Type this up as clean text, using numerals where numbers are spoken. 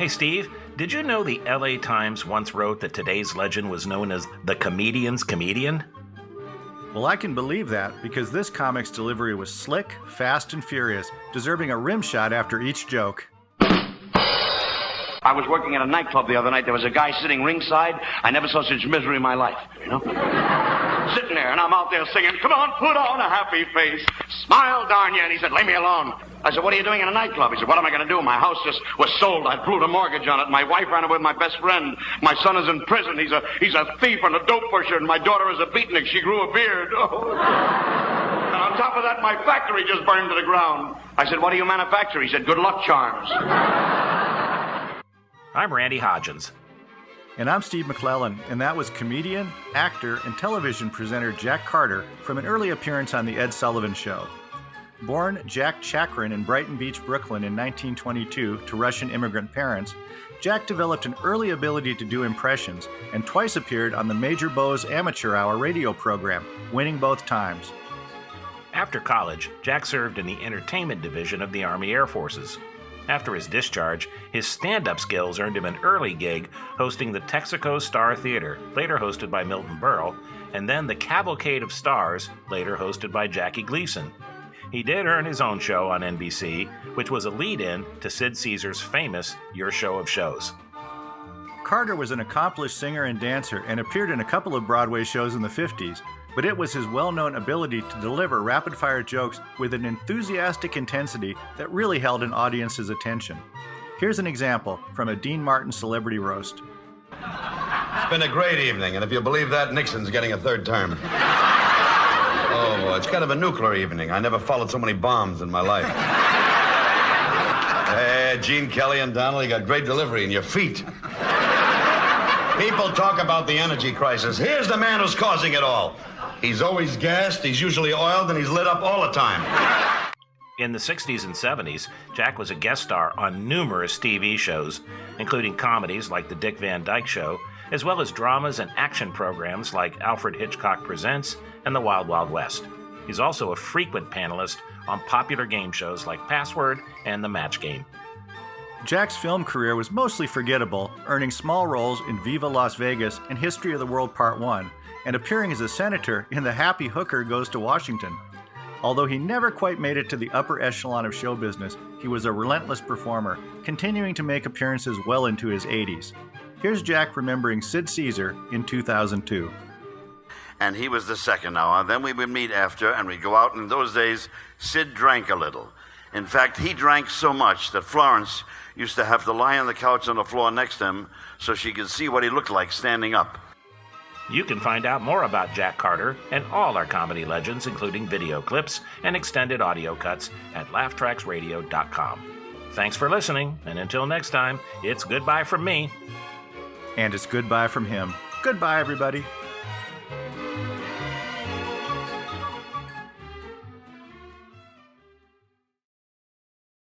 Hey, Steve, did you know the LA Times once wrote that today's legend was known as the comedian's comedian? Well, I can believe that because this comic's delivery was slick, fast, and furious, deserving a rim shot after each joke. I was working at a nightclub the other night. There was a guy sitting ringside. I never saw such misery in my life, you know? Sitting there, and I'm out there singing, come on, put on a happy face. Smile, darn you. And he said, leave me alone. I said, what are you doing in a nightclub? He said, what am I going to do? My house just was sold. I blew the mortgage on it. My wife ran away with my best friend. My son is in prison. He's a thief and a dope pusher. And my daughter is a beatnik. She grew a beard. Oh. And on top of that, my factory just burned to the ground. I said, what do you manufacture? He said, good luck charms. I'm Randy Hodgins. And I'm Steve McClellan, and that was comedian, actor, and television presenter Jack Carter from an early appearance on The Ed Sullivan Show. Born Jack Chakrin in Brighton Beach, Brooklyn in 1922 to Russian immigrant parents, Jack developed an early ability to do impressions and twice appeared on the Major Bowes Amateur Hour radio program, winning both times. After college, Jack served in the entertainment division of the Army Air Forces. After his discharge, his stand-up skills earned him an early gig hosting the Texaco Star Theater, later hosted by Milton Berle, and then the Cavalcade of Stars, later hosted by Jackie Gleason. He did earn his own show on NBC, which was a lead-in to Sid Caesar's famous Your Show of Shows. Carter was an accomplished singer and dancer and appeared in a couple of Broadway shows in the 50s, but it was his well-known ability to deliver rapid-fire jokes with an enthusiastic intensity that really held an audience's attention. Here's an example from a Dean Martin celebrity roast. It's been a great evening, and if you believe that, Nixon's getting a third term. Oh, it's kind of a nuclear evening. I never followed so many bombs in my life. Gene Kelly and Donnelly got great delivery in your feet. People talk about the energy crisis. Here's the man who's causing it all. He's always gassed, he's usually oiled, and he's lit up all the time. In the 60s and 70s, Jack was a guest star on numerous TV shows, including comedies like The Dick Van Dyke Show, as well as dramas and action programs like Alfred Hitchcock Presents and The Wild Wild West. He's also a frequent panelist on popular game shows like Password and The Match Game. Jack's film career was mostly forgettable, earning small roles in Viva Las Vegas and History of the World Part 1, and appearing as a senator in The Happy Hooker Goes to Washington. Although he never quite made it to the upper echelon of show business, he was a relentless performer, continuing to make appearances well into his 80s. Here's Jack remembering Sid Caesar in 2002. And he was the second hour. Then we would meet after, and we'd go out. And in those days, Sid drank a little. In fact, he drank so much that Florence used to have to lie on the couch on the floor next to him so she could see what he looked like standing up. You can find out more about Jack Carter and all our comedy legends, including video clips and extended audio cuts, at laughtracksradio.com. Thanks for listening, and until next time, it's goodbye from me. And it's goodbye from him. Goodbye, everybody.